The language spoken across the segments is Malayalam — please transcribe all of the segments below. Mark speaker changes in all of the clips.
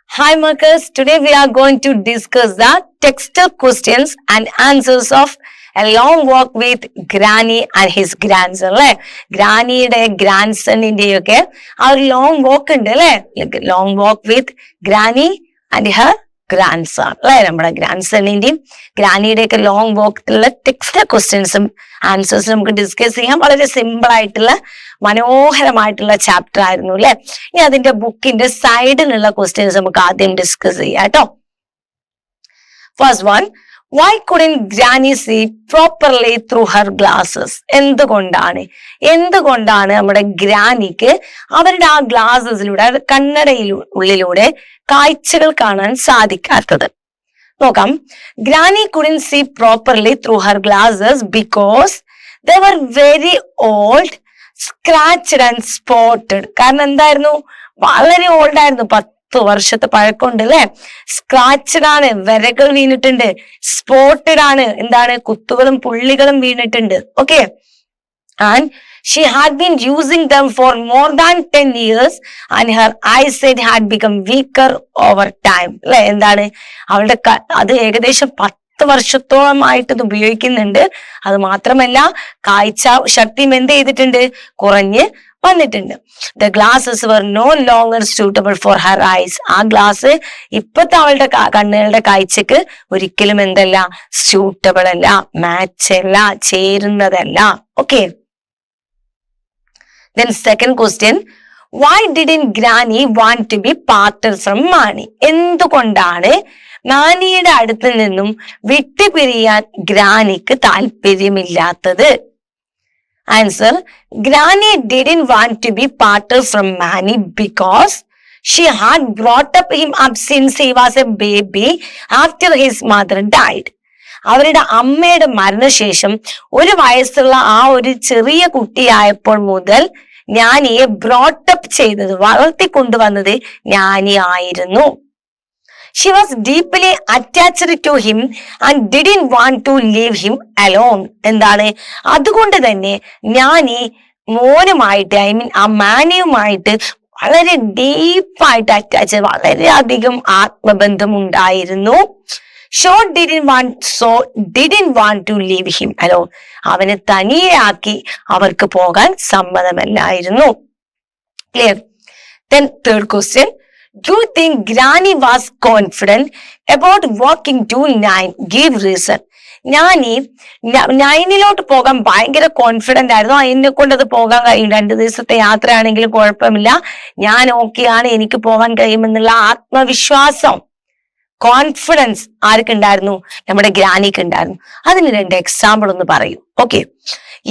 Speaker 1: Hi Marcus, today we are going to discuss the textile questions and answers of A Long Walk with Granny and his grandson. അല്ലെ ഗ്രാനിയുടെ ഗ്രാൻഡ്സണിന്റെയൊക്കെ ആ ഒരു ലോങ് വാക്ക് ഉണ്ട് അല്ലെ, long walk with granny and her grandson അല്ലെ. നമ്മുടെ ഗ്രാൻഡ്സണിന്റെയും ഗ്രാനിയുടെ ഒക്കെ ലോങ് വാക്കിലുള്ള ടെക്സ്റ്റ് ക്വസ്റ്റ്യൻസും ആൻസേഴ്സും നമുക്ക് ഡിസ്കസ് ചെയ്യാം. വളരെ സിമ്പിൾ ആയിട്ടുള്ള മനോഹരമായിട്ടുള്ള ചാപ്റ്റർ ആയിരുന്നു അല്ലെ. ഇനി അതിന്റെ ബുക്കിന്റെ സൈഡിലുള്ള ക്വസ്റ്റ്യൻസ് നമുക്ക് ആദ്യം ഡിസ്കസ് ചെയ്യാം കേട്ടോ. First one, why couldn't Granny see properly through her glasses? എന്തുകൊണ്ടാണ് നമ്മുടെ ഗ്രാനിക്ക് അവരുടെ ആ ഗ്ലാസസിലൂടെ, കണ്ണടയിലുള്ളിലൂടെ കാഴ്ചകൾ കാണാൻ സാധിക്കാത്തത്? നോക്കാം. Granny couldn't see properly through her glasses because they were very old, scratched and spotted. കാരണം എന്തായിരുന്നു? വളരെ ഓൾഡ് ആയിരുന്നു, 10 വർഷത്തെ പഴക്കമുണ്ട് അല്ലെ. സ്ക്രാച്ചഡ് ആണ്, വരകൾ വീണിട്ടുണ്ട്. സ്പോട്ടഡ് ആണ്, എന്താണ്? കുത്തുകളും പുള്ളികളും വീണിട്ടുണ്ട്. Okay. And she had been using them for more than 10 years and her eyesight had become weaker over time. അല്ലെ, എന്താണ്? അവളുടെ അത് ഏകദേശം 10 വർഷത്തോളമായിട്ട് ഇത് ഉപയോഗിക്കുന്നുണ്ട്. അത് മാത്രമല്ല കാഴ്ച ശക്തിയും എന്ത് ചെയ്തിട്ടുണ്ട്? കുറഞ്ഞ് വന്നിട്ടുണ്ട്. The glasses were no longer suitable for her eyes. ആ ഗ്ലാസ് ഇപ്പത്തെ അവളുടെ കണ്ണുകളുടെ കാഴ്ചക്ക് ഒരിക്കലും എന്തല്ല? സ്യൂട്ടബിൾ അല്ല, മാച്ച് അല്ല, ചേരുന്നതല്ല. Okay. Then second question, why didn't Granny want to be parted from Mani? എന്തുകൊണ്ടാണ് മാനിയുടെ അടുത്ത് നിന്നും വിട്ടുപിരിയാൻ ഗ്രാനിക്ക് താല്പര്യമില്ലാത്തത്? Answer, Granny didn't want to be parted from Mani because she had brought him up since he was a baby after his mother died. അവരുടെ അമ്മയുടെ മരണശേഷം 1 വയസ്സുള്ള ആ ഒരു ചെറിയ കുട്ടിയായപ്പോൾ മുതൽ ജ്ഞാനിയെ ബ്രോട്ടപ്പ് ചെയ്തത്, വളർത്തിക്കൊണ്ടുവന്നത് ജ്ഞാനി ആയിരുന്നു. She was deeply attached to him and didn't want to leave him alone. എന്താണ്? അതുകൊണ്ട് തന്നെ ജ്ഞാനി മോനുമായിട്ട്, ആ മാനിയുമായിട്ട് വളരെ ഡീപ്പായിട്ട് അറ്റാച്ച്, വളരെയധികം ആത്മബന്ധം ഉണ്ടായിരുന്നു. didn't want to leave him alone. അവനെ തനിയാക്കി അവർക്ക് പോകാൻ സമ്മതമല്ലായിരുന്നു. Clear? Then third question, do you think Granny was confident about walking to 9? Give reason. ജ്ഞാനി 9 പോകാൻ ഭയങ്കര കോൺഫിഡന്റ് ആയിരുന്നു. എന്നെ കൊണ്ട് അത് പോകാൻ കഴിയും, 2 ദിവസത്തെ യാത്രയാണെങ്കിലും കുഴപ്പമില്ല, ഞാൻ ഓക്കെയാണ്, എനിക്ക് പോകാൻ കഴിയുമെന്നുള്ള ആത്മവിശ്വാസം, കോൺഫിഡൻസ് ആർക്കുണ്ടായിരുന്നു? നമ്മുടെ ഗ്രാനിക്ക് ഉണ്ടായിരുന്നു. അതിന് 2 എക്സാമ്പിൾ ഒന്ന് പറയൂ. Okay.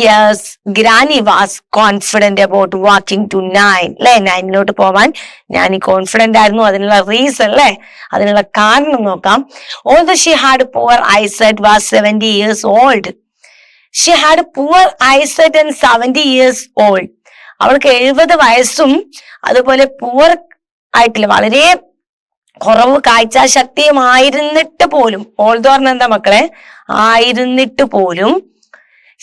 Speaker 1: Yes, granny was confident about walking to 9 അല്ലെ. 9 പോവാൻ ജ്ഞാനി കോൺഫിഡന്റ് ആയിരുന്നു. അതിനുള്ള റീസൺ അല്ലെ, അതിനുള്ള കാരണം നോക്കാം. Although she had poor eyesight, was 70 years old. She had poor eyesight and 70 years old. അവൾക്ക് 70 വയസ്സും അതുപോലെ പൂവർ ആയിട്ടില്ല, വളരെ കുറവ് കാഴ്ചാശക്തിയുമായിരുന്നിട്ട് പോലും, ഓൾദോ എന്താ മക്കളെ, ആയിരുന്നിട്ട് പോലും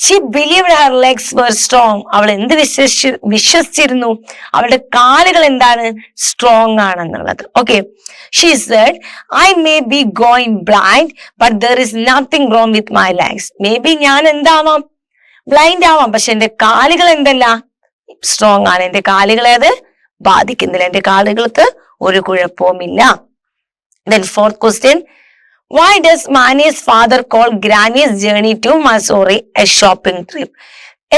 Speaker 1: she believed her legs were strong. അവൾ എന്ത് വിശ്വസിച്ചിരുന്നു? അവളുടെ കാലുകൾ എന്താണ്? സ്ട്രോങ് ആണെന്നുള്ളത്. Okay. She said, I may be going blind, but there is nothing wrong with my legs. Maybe ഞാൻ എന്താവാം? ബ്ലൈൻഡ് ആവാം, പക്ഷെ എന്റെ കാലുകൾ എന്തല്ല? സ്ട്രോങ് ആണ്. എന്റെ കാലുകളെ അത് ബാധിക്കുന്നില്ല, എന്റെ കാലുകൾക്ക് ഒരു കുഴപ്പവുമില്ല. Then fourth question, why does Mani's father call Granny's journey to Missouri a shopping trip?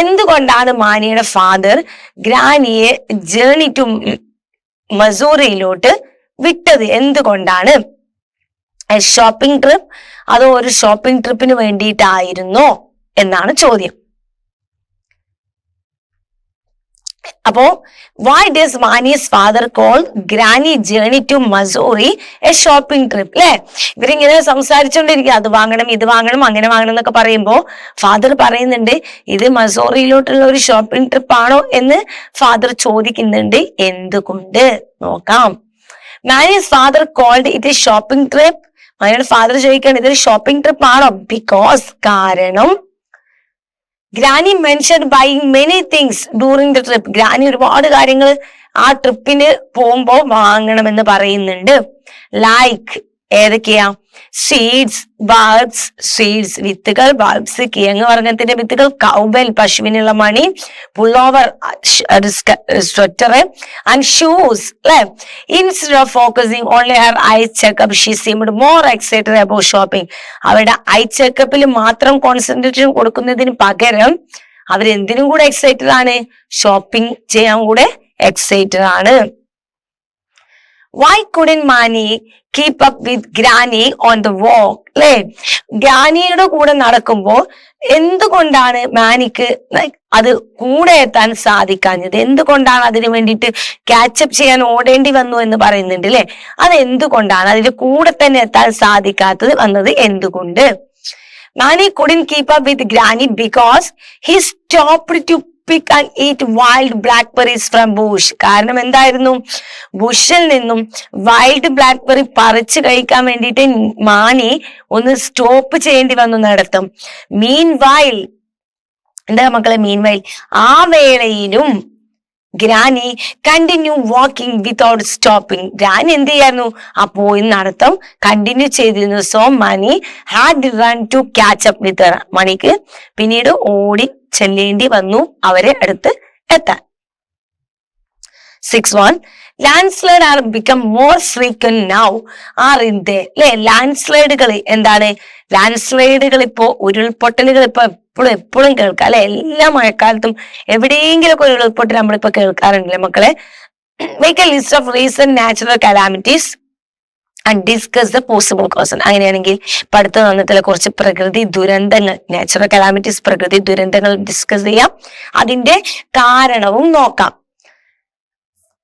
Speaker 1: എന്തുകൊണ്ടാണ് മാനിയുടെ ഫാദർ ഗ്രാനിയെ ജേർണി ടു മസൂറിയിലോട്ട് വിട്ടത്? എന്തുകൊണ്ടാണ്? എ ഷോപ്പിംഗ് ട്രിപ്പ്, അതോ ഒരു ഷോപ്പിംഗ് ട്രിപ്പിന് വേണ്ടിയിട്ടായിരുന്നോ എന്നാണ് ചോദ്യം. അപ്പോ why does Mani's father call Granny journey to Missouri a shopping trip? അല്ലെ, ഇവരിങ്ങനെ സംസാരിച്ചുകൊണ്ടിരിക്കുക, അത് വാങ്ങണം, ഇത് വാങ്ങണം, അങ്ങനെ വാങ്ങണം എന്നൊക്കെ പറയുമ്പോ ഫാദർ പറയുന്നുണ്ട്, ഇത് മസോറിയിലോട്ടുള്ള ഒരു ഷോപ്പിംഗ് ട്രിപ്പ് ആണോ എന്ന് ഫാദർ ചോദിക്കുന്നുണ്ട്. എന്തുകൊണ്ട്? നോക്കാം. Mani's father called it a shopping trip. മാനിയുടെ ഫാദർ ചോദിക്കുകയാണ്, ഇതൊരു ഷോപ്പിംഗ് ട്രിപ്പ് ആണോ? ബിക്കോസ്, കാരണം granny mentioned buying many things during the trip. Granny ഒരുപാട് കാര്യങ്ങൾ ആ ട്രിപ്പിന് പോകുമ്പോൾ വാങ്ങണമെന്ന് പറയുന്നുണ്ട്. ലൈക്ക് ഏതൊക്കെയാ? സീഡ്സ്, ബൾബ്സ്, സീഡ്സ് വിത്തുകൾ, ബൾബ്സ് കിഴങ്ങ് വർഗത്തിന്റെ വിത്തുകൾ, കൗബെൽ പശുവിനുള്ള മണി, പുള്ളോവർ സ്വെറ്റർ ആൻഡ് ഷൂസ് അല്ലെ. Instead of focusing only her eye checkup she seemed more excited about shopping. അവരുടെ ഐ ചെക്കപ്പിൽ മാത്രം കോൺസെൻട്രേഷൻ കൊടുക്കുന്നതിന് പകരം അവരെന്തിനും കൂടെ എക്സൈറ്റഡ് ആണ്? ഷോപ്പിംഗ് ചെയ്യാൻ കൂടെ എക്സൈറ്റഡ് ആണ്. Why couldn't Mani keep up with Granny on the walk? അല്ലെ, ഗ്രാനിയുടെ കൂടെ നടക്കുമ്പോൾ എന്തുകൊണ്ടാണ് മാനിക്ക് അത് കൂടെ എത്താൻ സാധിക്കാഞ്ഞത്? എന്തുകൊണ്ടാണ് അതിനു വേണ്ടിയിട്ട് ക്യാച്ചപ്പ് ചെയ്യാൻ ഓടേണ്ടി വന്നു എന്ന് പറയുന്നുണ്ട് അല്ലെ. അത് എന്തുകൊണ്ടാണ് അതിന്റെ കൂടെ തന്നെ എത്താൻ സാധിക്കാത്തത് വന്നത് എന്തുകൊണ്ട്? Mani couldn't keep up with Granny because he stopped to pick and eat wild blackberries from bush. കാരണം എന്തായിരുന്നു? ബുഷിൽ നിന്നും വൈൽഡ് ബ്ലാക്ക്ബെറി പറിച്ചു കഴിക്കാൻ വേണ്ടിയിട്ട് മാനി ഒന്ന് സ്റ്റോപ്പ് ചെയ്യേണ്ടി വന്നു നടത്തും. മീൻ വൈൽ എന്താ മക്കളെ? മീൻ വൈൽ ആ വേളയിലും granny continue walking without stopping. Granny എന്ത് ചെയ്യായിരുന്നു? ആ പോയി നടത്തം കണ്ടിന്യൂ ചെയ്തിരുന്നു. So Mani had run to catch up with her. മണിക്ക് പിന്നീട് ഓടി ചെല്ലേണ്ടി വന്നു അവരെ അടുത്ത് എത്താൻ. 6.1 landslide are become more frequent now aren't they. അല്ലെ, ലാൻഡ്സ്ലൈഡുകൾ എന്താണ്? ലാൻഡ്സ്ലൈഡുകൾ ഇപ്പോ ഉരുൾപൊട്ടലുകൾ ഇപ്പൊ എപ്പോഴും കേൾക്കാം അല്ലെ. എല്ലാ മഴക്കാലത്തും എവിടെയെങ്കിലും ഒക്കെ ഉരുൾപൊട്ടൽ നമ്മളിപ്പോ കേൾക്കാറുണ്ടല്ലേ മക്കളെ. Make a list of recent natural calamities and discuss the possible causes. അങ്ങനെയാണെങ്കിൽ ഇപ്പൊ അടുത്ത് വന്നിട്ടുള്ള കുറച്ച് പ്രകൃതി ദുരന്തങ്ങൾ, നാച്ചുറൽ കലാമിറ്റീസ്, പ്രകൃതി ദുരന്തങ്ങൾ ഡിസ്കസ് ചെയ്യാം, അതിന്റെ കാരണവും നോക്കാം.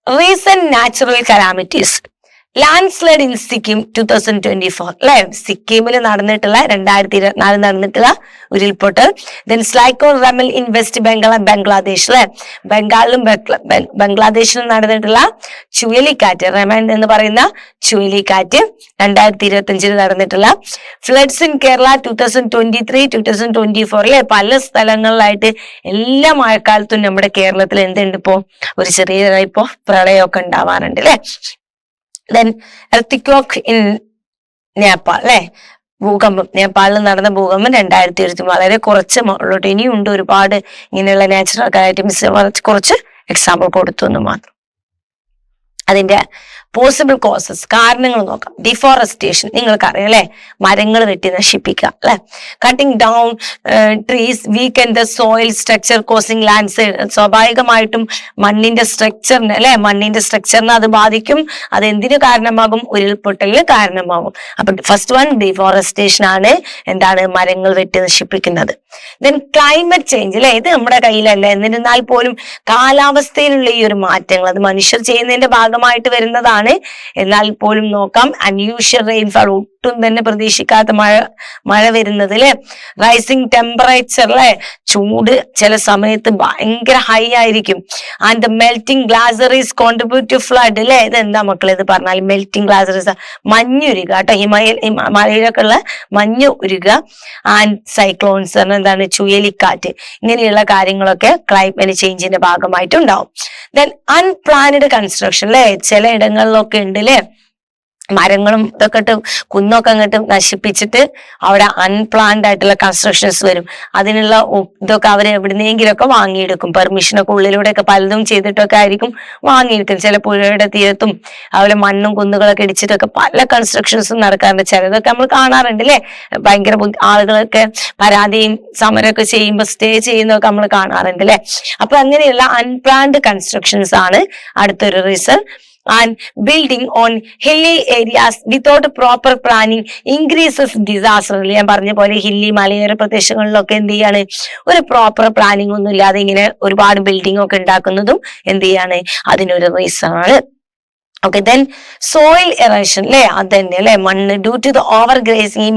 Speaker 1: Recent natural calamities. Landslide in Sikkim 2024 അല്ലെ, സിക്കിമിൽ നടന്നിട്ടുള്ള 2024 നടന്നിട്ടുള്ള ഉരുൾപൊട്ടൽ. Then cyclone Remal in west Bengal and Bangladesh അല്ലെ, ബംഗാളിലും ബംഗ്ലാദേശിലും നടന്നിട്ടുള്ള ചുഴലിക്കാറ്റ്, റമൻ എന്ന് പറയുന്ന ചുഴലിക്കാറ്റ് 2025 നടന്നിട്ടുള്ള. ഫ്ലഡ്സ് ഇൻ കേരള 2023, 2024 അല്ലെ, പല സ്ഥലങ്ങളിലായിട്ട് എല്ലാ മഴക്കാലത്തും നമ്മുടെ കേരളത്തിൽ എന്തുണ്ട്? ഇപ്പോ ഒരു ചെറിയ ഇപ്പോ പ്രളയമൊക്കെ ഉണ്ടാവാറുണ്ട് അല്ലെ. ദെൻ എർത്തിക്വോക്ക് ഇൻ നേപ്പാൾ അല്ലെ, ഭൂകമ്പം, നേപ്പാളിൽ നടന്ന ഭൂകമ്പം 2020 വളരെ കുറച്ച് ഉള്ളൂട്ട്. ഇനിയും ഉണ്ട് ഒരുപാട് ഇങ്ങനെയുള്ള നാച്ചുറൽ കാലാമിറ്റീസ്, കുറച്ച് എക്സാമ്പിൾ കൊടുത്തു എന്ന് മാത്രം. അതിന്റെ പോസിബിൾ കോസസ്, കാരണങ്ങൾ നോക്കാം. ഡിഫോറസ്റ്റേഷൻ, നിങ്ങൾക്കറിയാം അല്ലെ, മരങ്ങൾ വെട്ടി നശിപ്പിക്കുക അല്ലെ. Cutting down trees weaken the soil structure causing landslide. സ്വാഭാവികമായിട്ടും മണ്ണിന്റെ സ്ട്രക്ചറിന് അല്ലെ, മണ്ണിന്റെ സ്ട്രക്ചറിന് അത് ബാധിക്കും. അത് എന്തിനു കാരണമാകും? ഉരുൾപൊട്ടലിന് കാരണമാകും. അപ്പൊ ഫസ്റ്റ് വൺ ഡിഫോറസ്റ്റേഷൻ ആണ്. എന്താണ്? മരങ്ങൾ വെട്ടി നശിപ്പിക്കുന്നത്. ദെൻ ക്ലൈമറ്റ് ചേഞ്ച് അല്ലെ, ഇത് നമ്മുടെ കയ്യിലല്ല, എന്നിരുന്നാൽ പോലും കാലാവസ്ഥയിലുള്ള ഈ ഒരു മാറ്റങ്ങൾ അത് മനുഷ്യർ ചെയ്യുന്നതിന്റെ ഭാഗമായിട്ട് വരുന്നതാണ്. എന്നാൽ പോലും നോക്കാം, അൺയൂഷ്വൽ റെയിൻഫാൾ, ഒട്ടും തന്നെ പ്രതീക്ഷിക്കാത്ത മഴ വരുന്നത് അല്ലെ. റൈസിങ് ടെമ്പറേച്ചർ അല്ലെ, ചൂട് ചില സമയത്ത് ഭയങ്കര ഹൈ ആയിരിക്കും. And the melting glaciers contribute to flood അല്ലെ. ഇത് എന്താ മക്കളെ ഇത് പറഞ്ഞാൽ? മെൽറ്റിംഗ് ഗ്ലാസറീസ്, മഞ്ഞുരുക കേട്ടോ, മലയിലൊക്കെ ഉള്ള മഞ്ഞ് ഉരുക. ആൻഡ് സൈക്ലോൺസ് എന്താണ്? ചുഴലിക്കാറ്റ്. ഇങ്ങനെയുള്ള കാര്യങ്ങളൊക്കെ ക്ലൈമറ്റ് ചേഞ്ചിന്റെ ഭാഗമായിട്ടുണ്ടാവും. ദെൻ അൺപ്ലാനഡ് കൺസ്ട്രക്ഷൻ അല്ലെ, ചില ഇടങ്ങളിലൊക്കെ ഉണ്ട് അല്ലെ, മരങ്ങളും ഇതൊക്കെ ഇട്ട് കുന്നൊക്കെ അങ്ങോട്ട് നശിപ്പിച്ചിട്ട് അവിടെ അൺപ്ലാൻഡ് ആയിട്ടുള്ള കൺസ്ട്രക്ഷൻസ് വരും. അതിനുള്ള ഇതൊക്കെ അവർ എവിടുന്നെങ്കിലും ഒക്കെ വാങ്ങിയെടുക്കും. പെർമിഷനൊക്കെ ഉള്ളിലൂടെയൊക്കെ പലതും ചെയ്തിട്ടൊക്കെ ആയിരിക്കും വാങ്ങിയെടുക്കും. ചില പുഴയുടെ തീരത്തും അതുപോലെ മണ്ണും കുന്നുകളൊക്കെ ഇടിച്ചിട്ടൊക്കെ പല കൺസ്ട്രക്ഷൻസും നടക്കാറുണ്ട്. ചിലതൊക്കെ നമ്മൾ കാണാറുണ്ട് അല്ലെ, ഭയങ്കര ആളുകളൊക്കെ പരാതിയും സമരമൊക്കെ ചെയ്യുമ്പോൾ സ്റ്റേ ചെയ്യുന്നതൊക്കെ നമ്മൾ കാണാറുണ്ട് അല്ലെ. അപ്പൊ അങ്ങനെയുള്ള അൺപ്ലാൻഡ് കൺസ്ട്രക്ഷൻസ് ആണ് അടുത്തൊരു reason. And building on hilly areas without proper planning increases disaster. ഞാൻ പറഞ്ഞ പോലെ ഹില്ലി മലയോര പ്രദേശങ്ങളിലൊക്കെ എന്ത് ചെയ്യാണ്? ഒരു പ്രോപ്പർ പ്ലാനിങ് ഒന്നും ഇല്ലാതെ ഇങ്ങനെ ഒരുപാട് ബിൽഡിംഗ് ഒക്കെ ഉണ്ടാക്കുന്നതും എന്ത് ചെയ്യാണ്? അതിനൊരു റീസൺ ആണ്. ഓക്കെ, ദെൻ സോയിൽ എറോഷൻ അല്ലെ, അത് തന്നെ അല്ലെ, മണ്ണ് due to the overgrazing. ഈ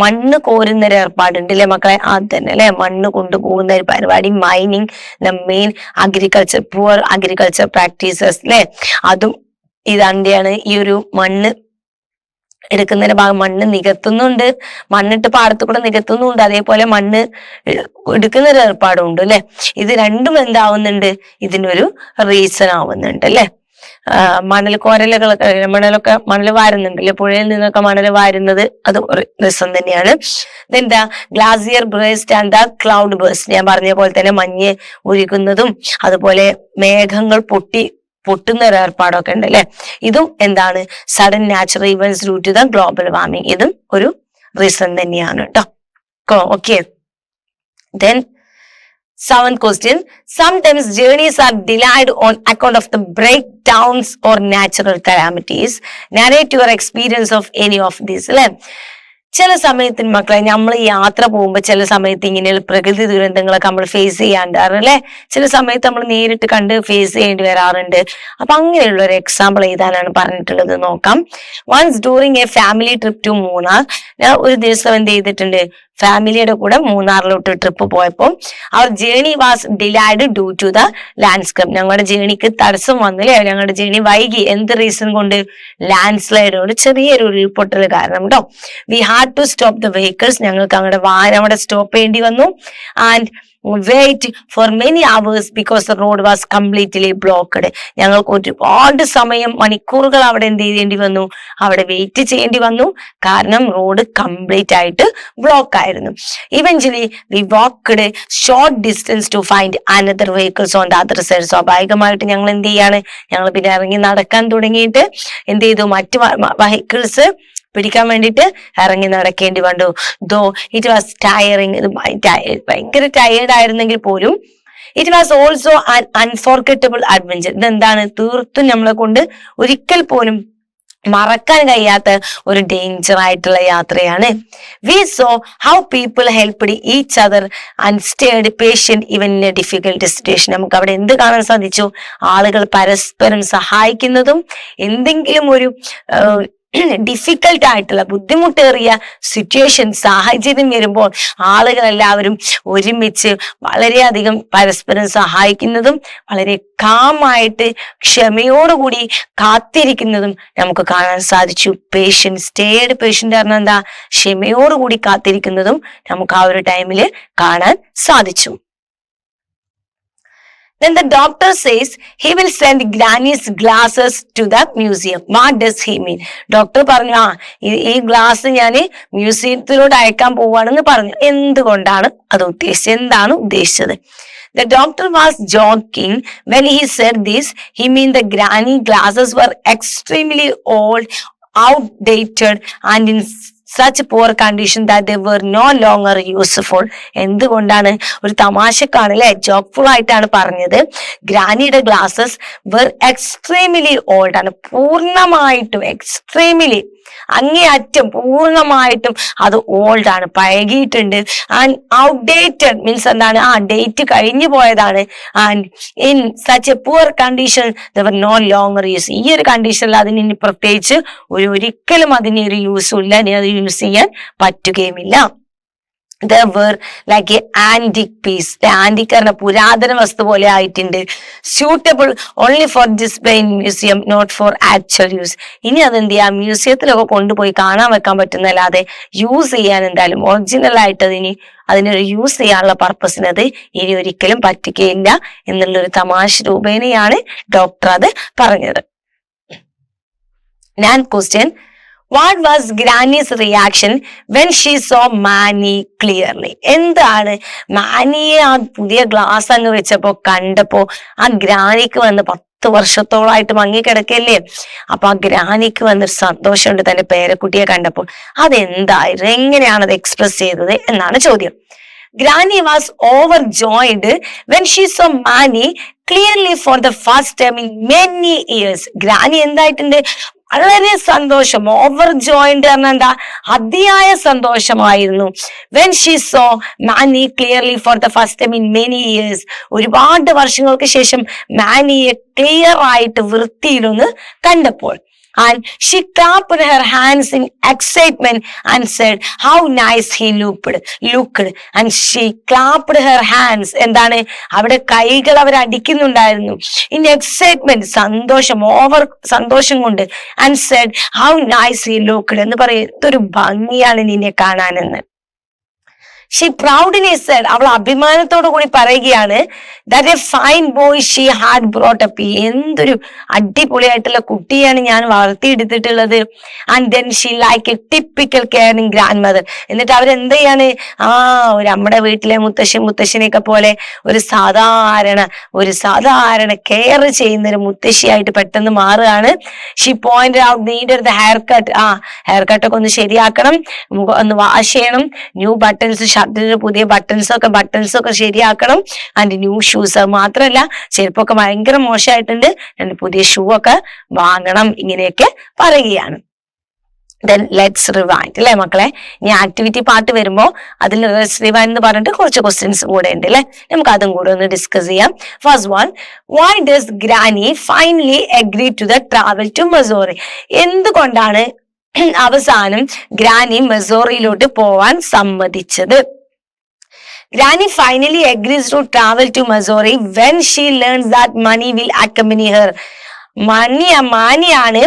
Speaker 1: മണ്ണ് കോരുന്ന ഒരു ഏർപ്പാടുണ്ട് അല്ലെ മക്കളെ, അത് തന്നെ അല്ലെ, മണ്ണ് കൊണ്ടുപോകുന്ന ഒരു പരിപാടി. Mining the main agriculture, poor agriculture practices അല്ലെ, അതും ഇതാണ്ടിയാണ്. ഈ ഒരു മണ്ണ് എടുക്കുന്നതിന്റെ ഭാഗം മണ്ണ് നികത്തുന്നുണ്ട്, മണ്ണിട്ട് പാടത്തു കൂടെ നികത്തുന്നുണ്ട്, അതേപോലെ മണ്ണ് എടുക്കുന്ന ഒരു ഏർപ്പാടും ഉണ്ട് അല്ലെ. ഇത് രണ്ടും എന്താവുന്നുണ്ട്? ഇതിനൊരു റീസൺ ആവുന്നുണ്ട് അല്ലെ. മണൽ കോരലുകളൊക്കെ മണൽ വാരുന്നുണ്ടല്ലേ, പുഴയിൽ നിന്നൊക്കെ മണൽ വാരുന്നത്, അത് ഒരു രസം തന്നെയാണ്. ഇതെന്താ, ഗ്ലാസിയർ breast and the cloud birds, ഞാൻ പറഞ്ഞ പോലെ തന്നെ മഞ്ഞ് ഉരുകുന്നതും അതുപോലെ മേഘങ്ങൾ പൊട്ടുന്ന ഒരു ഏർപ്പാടൊക്കെ ഉണ്ട് അല്ലെ. ഇതും എന്താണ്, sudden natural events due to the global warming, ഇതും ഒരു റീസൺ തന്നെയാണ് കേട്ടോ. Okay, then 7th question, sometimes journeys are delayed on account of the breakdowns or natural calamities. Narrate your experience of any of these. അല്ലെ, ചില സമയത്തിന് മക്കളെ നമ്മൾ യാത്ര പോകുമ്പോൾ ചില സമയത്ത് ഇങ്ങനെയുള്ള പ്രകൃതി ദുരന്തങ്ങളൊക്കെ നമ്മൾ ഫേസ് ചെയ്യാറുണ്ട് അല്ലെ. ചില സമയത്ത് നമ്മൾ നേരിട്ട് കണ്ട് ഫേസ് ചെയ്യേണ്ടി വരാറുണ്ട്. അപ്പൊ അങ്ങനെയുള്ള ഒരു എക്സാമ്പിൾ ഏതാനാണ് പറഞ്ഞിട്ടുള്ളത് നോക്കാം. Once during a family trip to Munnar, ഞാൻ ഒരു ദിവസം എന്ത് ചെയ്തിട്ടുണ്ട്, ഫാമിലിയുടെ കൂടെ മൂന്നാറിലോട്ട് ട്രിപ്പ് പോയപ്പോൾ അവർ journey was delayed due to the landscape, ഞങ്ങളുടെ ജേണിക്ക് തടസ്സം വന്നില്ലേ, ഞങ്ങളുടെ ജേണി വൈകി. എന്ത് റീസൺ കൊണ്ട്? ലാൻഡ് സ്ലൈഡ് കൊണ്ട്, ചെറിയൊരു ഉരുൾപൊട്ടൽ കാരണം കേട്ടോ. We had to stop the vehicles, ഞങ്ങൾക്ക് ഞങ്ങളുടെ വാഹനം അവിടെ സ്റ്റോപ്പ് ചെയ്യേണ്ടി വന്നു. And wait for many hours because the road was completely blocked. ഞങ്ങൾക്ക് ഒരുപാട് സമയം, മണിക്കൂറുകൾ അവിടെ എന്ത് ചെയ്യേണ്ടി വന്നു, അവിടെ വെയിറ്റ് ചെയ്യേണ്ടി വന്നു, കാരണം റോഡ് കംപ്ലീറ്റ് ആയിട്ട് ബ്ലോക്ക് ആയിരുന്നു. Eventually we walked short distance to find another vehicles on the other side. സ്വാഭാവികമായിട്ട് ഞങ്ങൾ എന്ത് ചെയ്യാണ്, ഞങ്ങൾ പിന്നെ ഇറങ്ങി നടക്കാൻ തുടങ്ങിയിട്ട് എന്ത് ചെയ്തു, മറ്റു വെഹിക്കിൾസ് പിടിക്കാൻ വേണ്ടിയിട്ട് ഇറങ്ങി നടക്കേണ്ടി വന്നു. ദോ ഇറ്റ് വാസ് ടയറിങ്, ഇത് ഭയങ്കര ടയേർഡ് ആയിരുന്നെങ്കിൽ പോലും it was also an unforgettable adventure. ഇതെന്താണ്, തീർത്തും നമ്മളെ കൊണ്ട് ഒരിക്കൽ പോലും മറക്കാൻ കഴിയാത്ത ഒരു ഡേഞ്ചർ ആയിട്ടുള്ള യാത്രയാണ്. We saw how people helped each other and stayed patient even in a difficult situation. നമുക്ക് അവിടെ എന്ത് കാണാൻ സാധിച്ചു, ആളുകൾ പരസ്പരം സഹായിക്കുന്നതും എന്തെങ്കിലും ഒരു ഡിഫിക്കൽട്ട് ആയിട്ടുള്ള ബുദ്ധിമുട്ടേറിയ സിറ്റുവേഷൻ സാഹചര്യം വരുമ്പോൾ ആളുകൾ എല്ലാവരും ഒരുമിച്ച് വളരെയധികം പരസ്പരം സഹായിക്കുന്നതും വളരെ കാമായിട്ട് ക്ഷമയോടുകൂടി കാത്തിരിക്കുന്നതും നമുക്ക് കാണാൻ സാധിച്ചു. പേഷ്യന്റ്, സ്റ്റേഡ് പേഷ്യന്റ് പറഞ്ഞാൽ എന്താ, ക്ഷമയോടുകൂടി കാത്തിരിക്കുന്നതും നമുക്ക് ആ ഒരു ടൈമില് കാണാൻ സാധിച്ചു. Then the doctor says he will send Granny's glasses to the museum. What does he mean? Doctor പറഞ്ഞു, ഈ ഗ്ലാസ് ഞാൻ മ്യൂസിയത്തിലോട്ട് അയക്കാൻ പോവാണെന്ന് പറഞ്ഞു. എന്തുകൊണ്ടാണ് അത് ഉദ്ദേശിച്ചത്, എന്താണ് ഉദ്ദേശിച്ചത്? The doctor was joking when he said this. He mean the granny glasses were extremely old, outdated and in such poor condition that they were no longer useful. എന്തുകൊണ്ടാണ്, ഒരു തമാശക്കാണ് അല്ലെ, ജോക്ക്ഫുൾ ആയിട്ടാണ് പറഞ്ഞത്. ഗ്രാനിയുടെ ഗ്ലാസസ് വെർ എക്സ്ട്രീംലി ഓൾഡ് ആണ്, പൂർണ്ണമായിട്ടും എക്സ്ട്രീംലി അങ്ങേയറ്റം പൂർണ്ണമായിട്ടും അത് ഓൾഡ് ആണ്, പഴകിയിട്ടുണ്ട്. ആൻഡ് ഔട്ട്ഡേറ്റഡ് മീൻസ് എന്താണ്, ആ ഡേറ്റ് കഴിഞ്ഞു പോയതാണ്. And in such a poor condition they were no longer use. ഈ ഒരു കണ്ടീഷനിൽ അതിന് ഇനി പ്രത്യേകിച്ച് ഒരിക്കലും അതിന് ഒരു യൂസും ഇല്ല, ഇനി അത് യൂസ് ചെയ്യാൻ പറ്റുകയുമില്ല. They were like a antique piece. Antique പറഞ്ഞ പുരാതന വസ്തു പോലെ ആയിട്ടുണ്ട്. Suitable only for display in museum, not for actual use. ഇനി അതെന്ത് ചെയ്യാം, മ്യൂസിയത്തിലൊക്കെ കൊണ്ടുപോയി കാണാൻ വെക്കാൻ പറ്റുന്നല്ലാതെ യൂസ് ചെയ്യാൻ എന്തായാലും ഒറിജിനൽ ആയിട്ട് അതിനൊരു യൂസ് ചെയ്യാനുള്ള പർപ്പസിന് അത് ഇനി ഒരിക്കലും പറ്റുകയില്ല എന്നുള്ളൊരു തമാശ രൂപേണയാണ് ഡോക്ടർ അത് പറഞ്ഞത്. ഞാൻ question, what was Granny's reaction when she saw Manny clearly? എന്താണ് മാനിയെ ആ പുതിയ ഗ്ലാസ് അങ്ങ് വെച്ചപ്പോ കണ്ടപ്പോ ആ ഗ്രാനിക്ക് വന്ന് 10 വർഷത്തോളമായിട്ട് മങ്ങിക്കിടക്കല്ലേ, അപ്പൊ ആ ഗ്രാനിക്ക് വന്നൊരു സന്തോഷമുണ്ട് തന്റെ പേരക്കുട്ടിയെ കണ്ടപ്പോൾ. അതെന്തായിരുന്നു, എങ്ങനെയാണ് അത് എക്സ്പ്രസ് ചെയ്തത് എന്നാണ് ചോദ്യം. Granny was overjoyed when she saw Manny clearly for the first time in many years. Granny എന്തായിട്ടുണ്ട്, വളരെ സന്തോഷം. ഓവർ ജോയിന്റ് പറഞ്ഞാൽ എന്താ, അതിയായ സന്തോഷമായിരുന്നു. When she saw Mani clearly for the first time in many years, ഒരുപാട് വർഷങ്ങൾക്ക് ശേഷം മാനിയെ ക്ലിയർ ആയിട്ട് വൃത്തിയിലൊന്ന് കണ്ടപ്പോൾ. And she clapped her hands in excitement and said how nice he looked. And she clapped her hands. എന്താണ്, അവിടെ കൈകൾ അവർ അടിക്കുന്നുണ്ടായിരുന്നു. in excitement, സന്തോഷം, ഓവർ സന്തോഷം കൊണ്ട്. and said how nice he looked എന്ന് പറയും, എന്തൊരു ഭംഗിയാണ് നിന്നെ കാണാനെന്ന്. ഷീ പ്രൗഡ്ലി സെഡ്, അവൾ അഭിമാനത്തോടു കൂടി പറയുകയാണ്, that a fine boy she had brought up, എന്തൊരു അടിപൊളിയായിട്ടുള്ള കുട്ടിയാണ് ഞാൻ വളർത്തിയെടുത്തിട്ടുള്ളത്. And then she like a typical caring grandmother. എന്നിട്ട് അവരെന്ത് ചെയ്യാണ്, നമ്മുടെ വീട്ടിലെ മുത്തശ്ശനെയൊക്കെ പോലെ ഒരു സാധാരണ കെയർ ചെയ്യുന്ന ഒരു മുത്തശ്ശിയായിട്ട് പെട്ടെന്ന് മാറുകയാണ്. She pointed out needed the haircut, ഹെയർ കട്ടൊക്കെ ഒന്ന് ശരിയാക്കണം, ഒന്ന് വാഷ് ചെയ്യണം, ന്യൂ ബട്ടൺസ്, ഷർട്ടിന് പുതിയ ബട്ടൺസ് ഒക്കെ ശരിയാക്കണം, ആൻഡ് ന്യൂ ഷൂസ്. മാത്രമല്ല ചെരുപ്പൊക്കെ ഭയങ്കര മോശമായിട്ടുണ്ട്, പുതിയ ഷൂ ഒക്കെ വാങ്ങണം, ഇങ്ങനെയൊക്കെ പറയുകയാണ്. Then let's rewind അല്ലെ മക്കളെ. ഇനി ആക്ടിവിറ്റി പാർട്ട് വരുമ്പോ അതിൽ let's rewind എന്ന് പറഞ്ഞിട്ട് കുറച്ച് ക്വസ്റ്റ്യൻസ് കൂടെ ഉണ്ട് അല്ലെ, നമുക്ക് അതും കൂടെ ഒന്ന് ഡിസ്കസ് ചെയ്യാം. First one, why does Granny finally agree to the travel to Missouri? എന്തുകൊണ്ടാണ് അവസാനം ഗ്രാനി മിസോറിയിലോട്ട് പോവാൻ സമ്മതിച്ചത്? Granny finally agrees to travel to Missouri when she learns that Manny will accompany her. മാനിയാണ്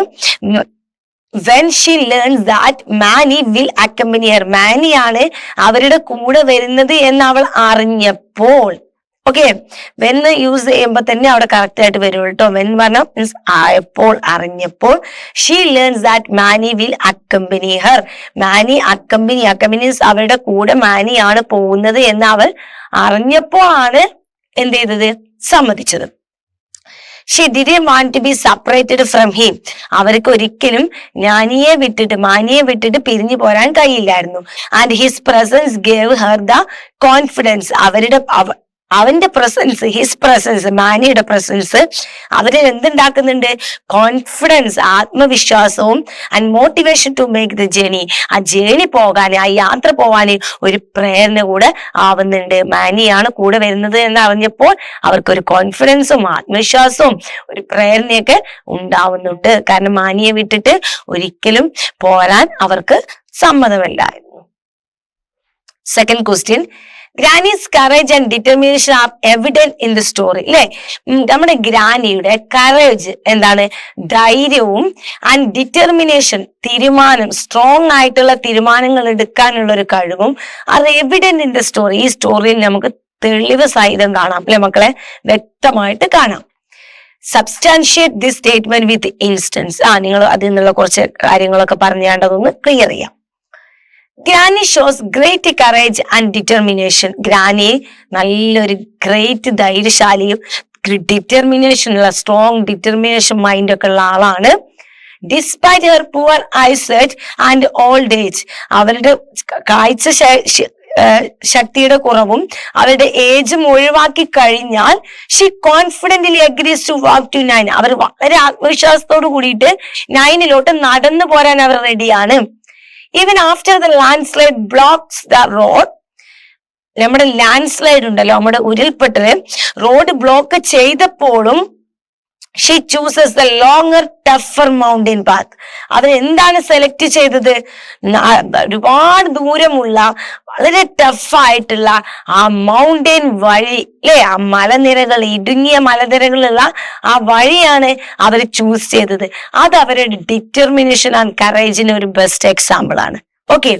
Speaker 1: when she learns that Manny will accompany her. മാനിയാണ് അവരുടെ കൂടെ വരുന്നത് എന്ന് അവൾ അറിഞ്ഞപ്പോൾ. ഓക്കെ, വെൻ യൂസ് ചെയ്യുമ്പോ തന്നെ അവിടെ കറക്റ്റ് ആയിട്ട് വരും കേട്ടോ. വെൻ പറഞ്ഞാൽ മീൻസ് ആയപ്പോൾ, അറിഞ്ഞപ്പോൾ. She learns that Mani will accompany her. Mani accompanies അവരുടെ കൂടെ മാനിയാണ് പോകുന്നത് എന്ന് അവൾ അറിഞ്ഞപ്പോഴാണ് എന്ത് ചെയ്തത്, സമ്മതിച്ചത്. She didn't want to be separated from him. അവർക്ക് ഒരിക്കലും മാനിയെ വിട്ടിട്ട് പിരിഞ്ഞു പോരാൻ കഴിയില്ലായിരുന്നു. And his presence gave her the confidence. അവന്റെ പ്രസൻസ്, ഹിസ് പ്രസൻസ്, മാനിയുടെ പ്രസൻസ് അവരിൽ എന്തുണ്ടാക്കുന്നുണ്ട്, കോൺഫിഡൻസ്, ആത്മവിശ്വാസവും, and motivation to make the journey. ആ ജേണി പോകാൻ, ആ യാത്ര പോവാൻ ഒരു പ്രേരണ കൂടെ ആവുന്നുണ്ട്. മാനിയാണ് കൂടെ വരുന്നത് എന്ന് അറിഞ്ഞപ്പോൾ അവർക്കൊരു കോൺഫിഡൻസും ആത്മവിശ്വാസവും ഒരു പ്രേരണയൊക്കെ ഉണ്ടാവുന്നുണ്ട്. കാരണം മാനിയെ വിട്ടിട്ട് ഒരിക്കലും പോരാൻ അവർക്ക് സമ്മതമില്ലായിരുന്നു. Second question, Granny's courage and determination are evident in the story. അല്ലെ, നമ്മുടെ ഗ്രാനിയുടെ കറേജ് എന്താണ്, ധൈര്യവും, ആൻഡ് ഡിറ്റർമിനേഷൻ, തീരുമാനം, സ്ട്രോങ് ആയിട്ടുള്ള തീരുമാനങ്ങൾ എടുക്കാനുള്ള ഒരു കഴിവും അത് എവിഡന്റ് ഇൻ ദ സ്റ്റോറി. ഈ സ്റ്റോറിയിൽ നമുക്ക് തെളിവ് സഹിതം കാണാം അല്ലെ മക്കളെ, വ്യക്തമായിട്ട് കാണാം. Substantiate this statement with instance. നിങ്ങൾ അതിൽ നിന്നുള്ള കുറച്ച് കാര്യങ്ങളൊക്കെ പറഞ്ഞാണ്ടതൊന്ന് ക്ലിയർ ചെയ്യാം. Granny shows great courage and determination. Granny നല്ലൊരു ഗ്രേറ്റ് ധൈര്യശാലിയും ഡിറ്റർമിനേഷനുള്ള സ്ട്രോങ് ഡിറ്റർമിനേഷൻ മൈൻഡ് ഒക്കെ ഉള്ള ആളാണ്. Despite her poor eyesight and old age, അവരുടെ കാഴ്ച ശക്തിയുടെ കുറവും അവരുടെ ഏജും ഒഴിവാക്കി കഴിഞ്ഞാൽ she confidently agrees to walk to 9. അവർ വളരെ ആത്മവിശ്വാസത്തോട് കൂടിയിട്ട് 9 നടന്നു പോരാൻ അവർ റെഡിയാണ്. Even after the landslide blocks the road, നമ്മുടെ ലാൻഡ്സ്ലൈഡ് ഉണ്ടല്ലോ, നമ്മുടെ ഉരുൾപൊട്ടല് റോഡ് ബ്ലോക്ക് ചെയ്തപ്പോഴും she chooses the longer tougher mountain path. അവർ എന്താണ് സെലക്ട് ചെയ്തത്, ഒരുപാട് ദൂരമുള്ള വളരെ ടഫായിട്ടുള്ള ആ മൗണ്ടൻ വഴി അല്ലെ, ആ മലനിരകൾ, ഇടുങ്ങിയ മലനിരകളുള്ള ആ വഴിയാണ് അവർ ചൂസ് ചെയ്തത്. അത് അവരുടെ ഡിറ്റർമിനേഷൻ ആൻഡ് കറേജിന് ഒരു ബെസ്റ്റ് എക്സാമ്പിൾ ആണ്. Okay,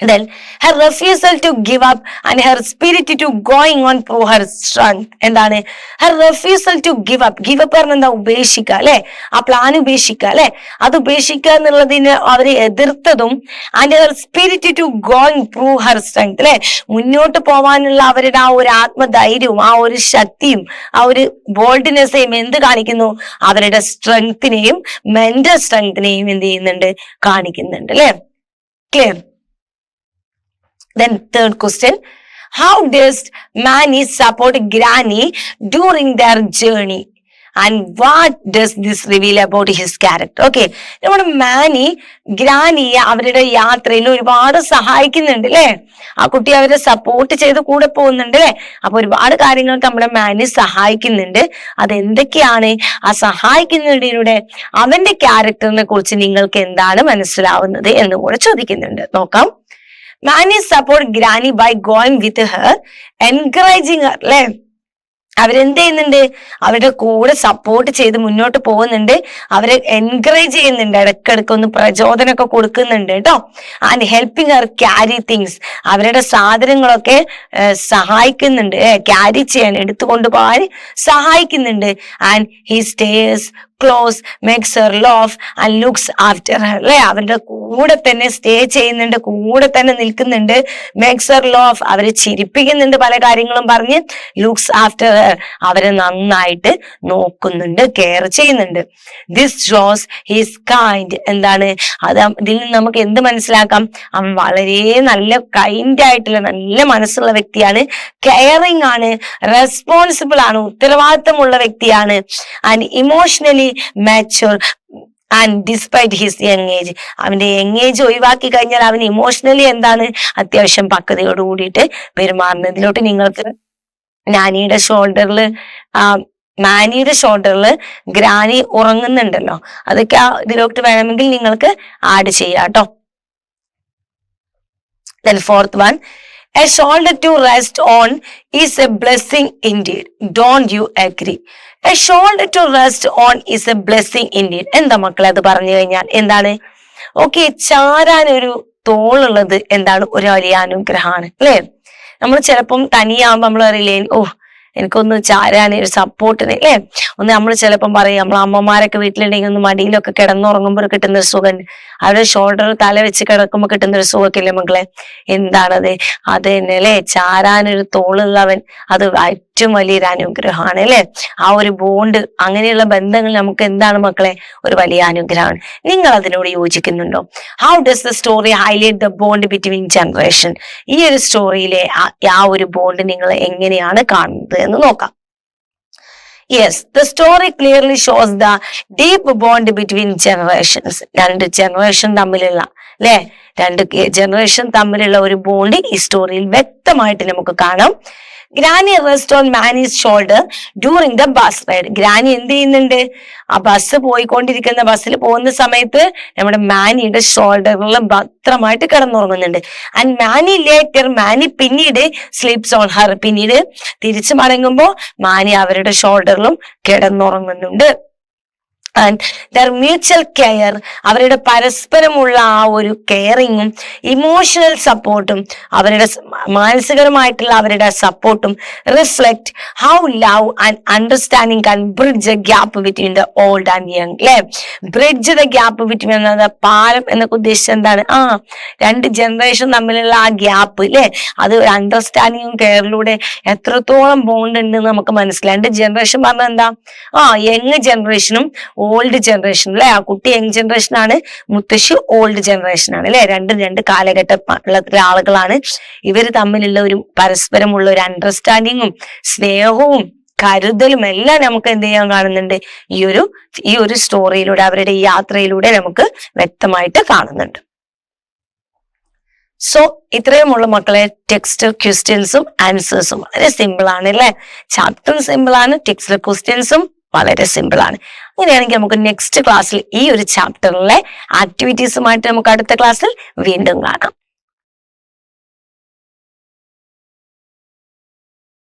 Speaker 1: then her refusal to give up and her spirit to going on through her strength. എന്താണ് her refusal to give up പറഞ്ഞ എന്താ, ഉപേക്ഷിക്കുക അല്ലെ, ആ പ്ലാൻ ഉപേക്ഷിക്കുക അല്ലെ, അത് ഉപേക്ഷിക്കുക എന്നുള്ളതിന് അവരെ എതിർത്തതും, and her spirit to going through her strength അല്ലെ, മുന്നോട്ട് പോവാനുള്ള അവരുടെ ആ ഒരു ആത്മധൈര്യവും ആ ഒരു ശക്തിയും ആ ഒരു ബോൾഡ്നെസ്സേയും എന്ത് കാണിക്കുന്നു, അവരുടെ സ്ട്രെങ്ത്തിനെയും മെന്റൽ സ്ട്രെങ്ത്തിനെയും എന്ത് ചെയ്യുന്നുണ്ട്, കാണിക്കുന്നുണ്ട് അല്ലെ. Clear? Then third question, how does Manny support Granny during their journey and what does this reveal about his character? Okay, നമ്മുടെ മാനി ഗ്രാനിയെ അവരുടെ യാത്രയിൽ ഒരുപാട് സഹായിക്കുന്നുണ്ട് അല്ലെ, ആ കുട്ടി അവരെ സപ്പോർട്ട് ചെയ്ത് കൂടെ പോകുന്നുണ്ട് അല്ലെ. അപ്പൊ ഒരുപാട് കാര്യങ്ങൾക്ക് നമ്മുടെ മാനി സഹായിക്കുന്നുണ്ട്. അതെന്തൊക്കെയാണ് ആ സഹായിക്കുന്നതിലൂടെ അവന്റെ ക്യാരക്ടറിനെ കുറിച്ച് നിങ്ങൾക്ക് എന്താണ് മനസ്സിലാവുന്നത് എന്ന് കൂടെ ചോദിക്കുന്നുണ്ട്. നോക്കാം. Manny support Granny by going with her, encouraging her. അവരെന്ത് ചെയ്യുന്നുണ്ട്? അവരുടെ കൂടെ സപ്പോർട്ട് ചെയ്ത് മുന്നോട്ട് പോകുന്നുണ്ട്. അവരെ എൻകറേജ് ചെയ്യുന്നുണ്ട്, ഇടയ്ക്കിടയ്ക്ക് ഒന്ന് പ്രചോദനമൊക്കെ കൊടുക്കുന്നുണ്ട് കേട്ടോ. And helping her carry things, അവരുടെ സാധനങ്ങളൊക്കെ സഹായിക്കുന്നുണ്ട്, ക്യാരി ചെയ്യാൻ, എടുത്തുകൊണ്ട് പോകാൻ സഹായിക്കുന്നുണ്ട്. And he stays close, makes her laugh and looks after her, അല്ലെ? അവരുടെ കൂടെ തന്നെ സ്റ്റേ ചെയ്യുന്നുണ്ട്, കൂടെ തന്നെ നിൽക്കുന്നുണ്ട്. മേക്സ് ഹർ ലോഫ്, അവരെ ചിരിപ്പിക്കുന്നുണ്ട് പല കാര്യങ്ങളും പറഞ്ഞ്. ലുക്സ് ആഫ്റ്റർ ഹർ, അവരെ നന്നായിട്ട് നോക്കുന്നുണ്ട്, കെയർ ചെയ്യുന്നുണ്ട്. ദിസ് ഷോസ് ഹിസ് കൈൻഡ്, എന്താണ് അത്? ഇതിൽ നിന്ന് നമുക്ക് എന്ത് മനസ്സിലാക്കാം? അവൻ വളരെ നല്ല കൈൻഡ് ആയിട്ടുള്ള നല്ല മനസ്സുള്ള വ്യക്തിയാണ്, കെയറിങ് ആണ്, റെസ്പോൺസിബിൾ ആണ്, ഉത്തരവാദിത്തമുള്ള വ്യക്തിയാണ്. And emotionally mature and despite his young age, അവന്റെ യങ് ഏജ് ഒഴിവാക്കി കഴിഞ്ഞാൽ അവൻ ഇമോഷണലി എന്താണ്? അത്യാവശ്യം പക്വതയോട് കൂടിയിട്ട് പെരുമാറുന്നത്. ഇതിലോട്ട് നിങ്ങൾക്ക് മാനിയുടെ ഷോൾഡറിൽ ഗ്രാനി ഉറങ്ങുന്നുണ്ടല്ലോ, അതൊക്കെ ഇതിലോട്ട് വേണമെങ്കിൽ നിങ്ങൾക്ക് ആഡ് ചെയ്യാം കേട്ടോ. Then fourth one, a shoulder to rest on is a blessing indeed. Don't you agree? A shoulder to rest on is a blessing indeed. എന്താ മക്കളെ അത് പറഞ്ഞു കഴിഞ്ഞാൽ എന്താണ്? ഓക്കെ, ചാരാനൊരു തോളുള്ളത് എന്താണ്? ഒരു വലിയ അനുഗ്രഹമാണ്, അല്ലെ? നമ്മൾ ചിലപ്പം തനിയാകുമ്പോ നമ്മൾ അറിയില്ലേ, എനിക്കൊന്ന് ചാരാൻ ഒരു സപ്പോർട്ടിന്, അല്ലെ? ഒന്ന് നമ്മൾ ചിലപ്പം പറയും, നമ്മൾ അമ്മമാരൊക്കെ വീട്ടിലുണ്ടെങ്കിൽ ഒന്ന് മടിയിലൊക്കെ കിടന്നുറങ്ങുമ്പോൾ കിട്ടുന്ന ഒരു സുഖം, അവരുടെ ഷോൾഡറിൽ തല വെച്ച് കിടക്കുമ്പോൾ കിട്ടുന്ന ഒരു സുഖക്കില്ലേ മക്കളെ? എന്താണത്? അത് തന്നെ അല്ലെ, ചാരാനൊരു തോളുള്ളവൻ, അത് ഏറ്റവും വലിയൊരു അനുഗ്രഹമാണ്, അല്ലെ? ആ ഒരു ബോണ്ട്, അങ്ങനെയുള്ള ബന്ധങ്ങൾ നമുക്ക് എന്താണ് മക്കളെ? ഒരു വലിയ അനുഗ്രഹമാണ്. നിങ്ങൾ അതിനോട് യോജിക്കുന്നുണ്ടോ? How does the story highlight the bond between generation? ഈ ഒരു സ്റ്റോറിയിലെ ആ ഒരു ബോണ്ട് നിങ്ങൾ എങ്ങനെയാണ് കാണുന്നത് എന്ന് നോക്കാം. Yes, the story clearly shows the deep bond between generations. രണ്ട് ജനറേഷൻ തമ്മിലുള്ള, അല്ലെ? രണ്ട് ജനറേഷൻ തമ്മിലുള്ള ഒരു ബോണ്ട് ഈ സ്റ്റോറിയിൽ വ്യക്തമായിട്ട് നമുക്ക് കാണാം. Granny rest on Mani's shoulder during the bus ride. ഗ്രാനി എന്ത് ചെയ്യുന്നുണ്ട്? ആ ബസ് പോയിക്കൊണ്ടിരിക്കുന്ന ബസ്സിൽ പോകുന്ന സമയത്ത് നമ്മുടെ മാനിയുടെ ഷോൾഡറിൽ ഭദ്രമായിട്ട് കിടന്നുറങ്ങുന്നുണ്ട്. ആൻഡ് മാനി പിന്നീട് സ്ലീപ്സ് ഓൺ ഹർ, പിന്നീട് തിരിച്ചു മടങ്ങുമ്പോ മാനി അവരുടെ ഷോൾഡറിലും കിടന്നുറങ്ങുന്നുണ്ട്. ആൻഡ് ദർ മ്യൂച്വൽ കെയർ, അവരുടെ പരസ്പരമുള്ള ആ ഒരു കെയറിങ്ങും ഇമോഷണൽ സപ്പോർട്ടും, അവരുടെ മാനസികമായിട്ടുള്ള അവരുടെ സപ്പോർട്ടും reflect how love and understanding can bridge a gap between the old and young, അല്ലെ? ബ്രിഡ്ജ് ദ ഗ്യാപ്പ് ബിറ്റ്വീൻ എന്നത് പാലം എന്നൊക്കെ ഉദ്ദേശിച്ചത് എന്താണ്? രണ്ട് ജനറേഷൻ തമ്മിലുള്ള ആ ഗ്യാപ്പ്, അല്ലെ? അത് അണ്ടർസ്റ്റാൻഡിങ്ങും കെയറിലൂടെ എത്രത്തോളം ബോണ്ട് ഉണ്ടെന്ന് നമുക്ക് മനസ്സിലായി. രണ്ട് ജനറേഷൻ പറഞ്ഞാൽ എന്താ? യങ് ജനറേഷനും ഓൾഡ് ജനറേഷൻ, അല്ലെ? ആ കുട്ടി യങ് ജനറേഷൻ ആണ്, മുത്തശ്ശി ഓൾഡ് ജനറേഷൻ ആണ്, അല്ലെ? രണ്ട് കാലഘട്ടത്തിലെ ആളുകളാണ്. ഇവർ തമ്മിലുള്ള ഒരു പരസ്പരമുള്ള ഒരു അണ്ടർസ്റ്റാൻഡിങ്ങും സ്നേഹവും കരുതലും എല്ലാം നമുക്ക് എന്ത് ചെയ്യാൻ കാണുന്നുണ്ട്? ഈ ഒരു സ്റ്റോറിയിലൂടെ, അവരുടെ ഈ യാത്രയിലൂടെ നമുക്ക് വ്യക്തമായിട്ട് കാണുന്നുണ്ട്. സോ ഇത്രയുമുള്ള മക്കളെ ടെക്സ്റ്റ് ക്വസ്റ്റ്യൻസും ആൻസേഴ്സും വളരെ സിമ്പിൾ ആണ്, അല്ലെ? ചാപ്റ്ററും സിമ്പിൾ ആണ്, ടെക്സ്റ്റ് ക്വസ്റ്റ്യൻസും വളരെ സിമ്പിൾ ആണ്. അങ്ങനെയാണെങ്കിൽ നമുക്ക് നെക്സ്റ്റ് ക്ലാസ്സിൽ ഈ ഒരു ചാപ്റ്ററിലെ ആക്ടിവിറ്റീസുമായിട്ട് നമുക്ക് അടുത്ത ക്ലാസ്സിൽ വീണ്ടും കാണാം.